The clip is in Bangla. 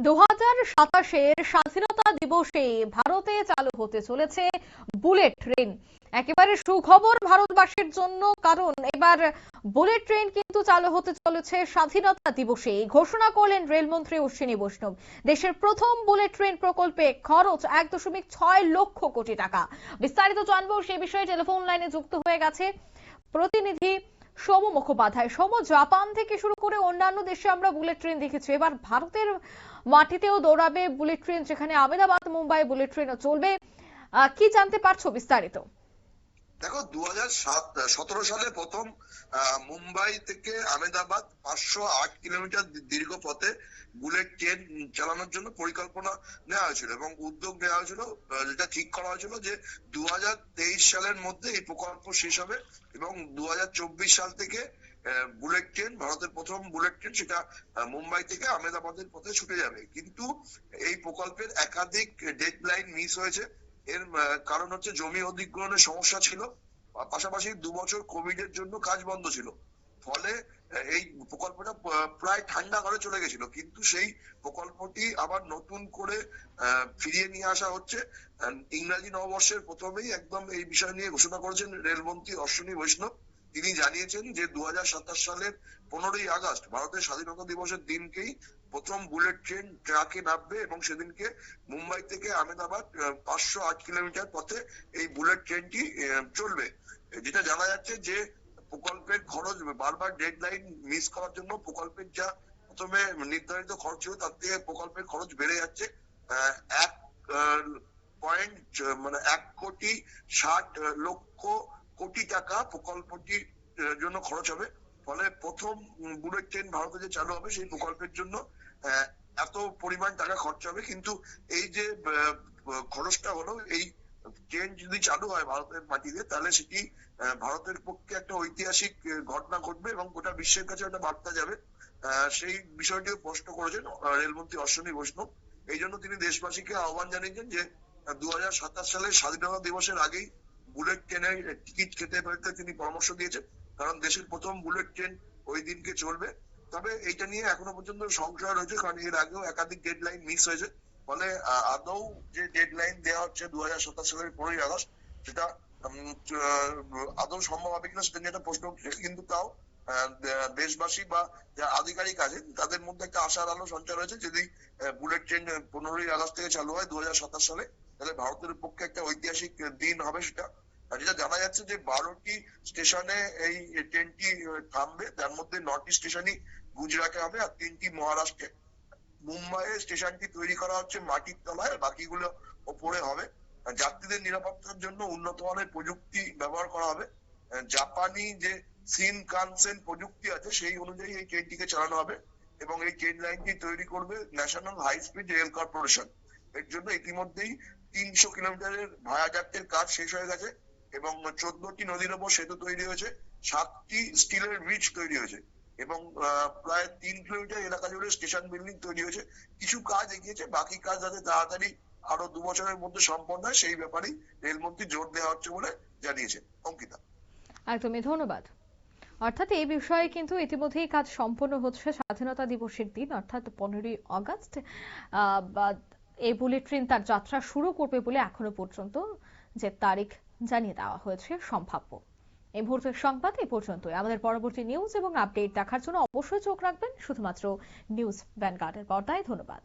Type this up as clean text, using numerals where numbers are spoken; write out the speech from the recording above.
2027-এর স্বাধীনতা দিবসে ভারতে চালু হতে চলেছে বুলেট ট্রেন। একেবারে সুখবর ভারতবাসীর জন্য, কারণ এবার বুলেট ট্রেন কিন্তু চালু হতে চলেছে স্বাধীনতা দিবসে। ঘোষণা করলেন রেলমন্ত্রী অশ্বিনী বৈষ্ণব। দেশের প্রথম বুলেট ট্রেন প্রকল্পে খরচ 1.6 লক্ষ কোটি টাকা। বিস্তারিত জানবো সে বিষয়ে টেলিফোন লাইনে যুক্ত হয়ে গেছে প্রতিনিধি সৌম মুখোপাধ্যায়। সৌম, জাপান থেকে শুরু করে অন্যান্য দেশে আমরা বুলেট ট্রেন দেখেছি, এবার ভারতের মাটিতেও দৌড়াবে বুলেট ট্রেন, যেখানে আহমেদাবাদ মুম্বাই বুলেট ট্রেনও চলবে। কি জানতে পারছো বিস্তারিত? দেখো, 2017 সালে প্রথম মুম্বাই থেকে আহমেদাবাদ 508 কিলোমিটার দীর্ঘ পথে বুলেট ট্রেন চালানোর জন্য পরিকল্পনা নেওয়া হয়েছিল এবং উদ্যোগ নেওয়া হয়েছিল। যেটা ঠিক করা হয়েছিল যে 2023 সালের মধ্যে এই প্রকল্প শেষ হবে এবং 2024 সাল থেকে বুলেট ট্রেন, ভারতের প্রথম বুলেট ট্রেন, সেটা মুম্বাই থেকে আহমেদাবাদের পথে ছুটে যাবে। কিন্তু এই প্রকল্পের একাধিক ডেডলাইন মিস হয়েছে। এর কারণ হচ্ছে জমি অধিগ্রহণের সমস্যা ছিল, পাশাপাশি 2 বছর কোভিড এর জন্য কাজ বন্ধ ছিল। ফলে এই প্রকল্পটা প্রায় ঠান্ডা ঘরে চলে গেছিল। কিন্তু সেই প্রকল্পটি আবার নতুন করে ফিরিয়ে নিয়ে আসা হচ্ছে। ইংরাজি নববর্ষের প্রথমেই একদম এই বিষয় নিয়ে ঘোষণা করেছেন রেলমন্ত্রী অশ্বিনী বৈষ্ণব। তিনি জানিয়েছেন যে 2027 সালের 15ই আগস্ট ভারতের স্বাধীনতা দিবসের দিনকেই প্রথম বুলেট ট্রেন ট্র্যাকে নামবে এবং সেদিনকে মুম্বাই থেকে আহমেদাবাদ 508 কিলোমিটার পথে এই বুলেট ট্রেনটি চলবে। যেটা জানা যাচ্ছে যে প্রকল্পের খরচ বারবার ডেডলাইন মিস করার জন্য প্রকল্পের যা প্রথমে নির্ধারিত খরচ ছিল তার থেকে প্রকল্পের খরচ বেড়ে যাচ্ছে। 1.60 লক্ষ কোটি টাকা প্রকল্পটির জন্য খরচ হবে। ফলে প্রথম বুলেট ট্রেন ভারতে যে চালু হবে সেই প্রকল্পের জন্য এত পরিমাণ টাকা খরচ হবে। কিন্তু এই যে খরচটা হলো, এই ট্রেন যদি চালু হয় ভারতের মাটিতে, তাহলে সেটি ভারতের পক্ষে একটা ঐতিহাসিক ঘটনা ঘটবে এবং গোটা বিশ্বের কাছে একটা বার্তা যাবে। সেই বিষয়টিও স্পষ্ট করেছেন রেলমন্ত্রী অশ্বিনী বৈষ্ণব। এই জন্য তিনি দেশবাসীকে আহ্বান জানিয়েছেন যে 2027 সালের স্বাধীনতা দিবসের আগেই বুলেট ট্রেনের টিকিট কেটে ফেলতে তিনি পরামর্শ দিয়েছেন, কারণ দেশের প্রথম বুলেট ট্রেন ওই দিনকে চলবে। তবে এইটা নিয়ে এখনো পর্যন্ত সংশয় রয়েছে, কারণ এর আগেও একাধিক ডেডলাইন মিস হয়েছে। ফলে আদৌ যে ডেডলাইন দেওয়া হচ্ছে 2027 সালের 15ই আগস্ট, সেটা আদৌ সম্ভব হবে কিনা সেটা নিয়ে একটা প্রশ্ন উঠছে। কিন্তু তাও দেশবাসী বা যারা আধিকারিক আছেন তাদের মধ্যে একটা আশার আলো সঞ্চার হয়েছে। যদি বুলেট ট্রেন 15ই আগস্ট থেকে চালু হয় 2027 সালে, তাহলে ভারতের পক্ষে একটা ঐতিহাসিক দিন হবে সেটা। যেটা জানা যাচ্ছে যে 12টি স্টেশনে এই ট্রেনটি থামবে, তার মধ্যে 9টি স্টেশনই গুজরাটে হবে আর 3টি মহারাষ্ট্রে। মুম্বাইয়ের স্টেশনটি তৈরি করা হচ্ছে মাটির তলায়, বাকিগুলো ওপরে হবে। যাত্রীদের নিরাপত্তার জন্য উন্নত মানের প্রযুক্তি ব্যবহার করা হবে। জাপানি যে শিনকানসেন প্রযুক্তি আছে সেই অনুযায়ী এই ট্রেনটিকে চালানো হবে এবং এই ট্রেন লাইনটি তৈরি করবে National High Speed Rail Corporation. এর জন্য ইতিমধ্যেই 300 কিলোমিটারের ভায়াডাক্টের কাজ শেষ হয়ে গেছে এবং 14টি নদীর ওপর সেতু তৈরি হয়েছে, 7টি স্টিলের ব্রিজ তৈরি হয়েছে এবং প্রায় 3 কিলোমিটার এলাকা জুড়ে স্টেশন বিল্ডিং তৈরি হয়েছে। কিছু কাজ এগিয়েছে, বাকি কাজ যাতে তাড়াতাড়ি আরো 2 বছরের মধ্যে সম্পন্ন হয় সেই ব্যাপারেই রেলমন্ত্রী জোর দেওয়া হচ্ছে বলে জানিয়েছেন। অঙ্কিতা। একদমই, ধন্যবাদ। অর্থাৎ এই বিষয়ে কিন্তু ইতিমধ্যেই কাজ সম্পন্ন হচ্ছে। স্বাধীনতা দিবসের দিন অর্থাৎ 15ই আগস্ট এই বুলেট ট্রেন তার যাত্রা শুরু করবে বলে এখনো পর্যন্ত যে তারিখ জানিয়ে দেওয়া হয়েছে সম্ভাব্য। এই মুহূর্তের সংবাদ এই পর্যন্তই। আমাদের পরবর্তী নিউজ এবং আপডেট দেখার জন্য অবশ্যই চোখ রাখবেন শুধুমাত্র নিউজ ভ্যানগার্ডের পর্দায়। ধন্যবাদ।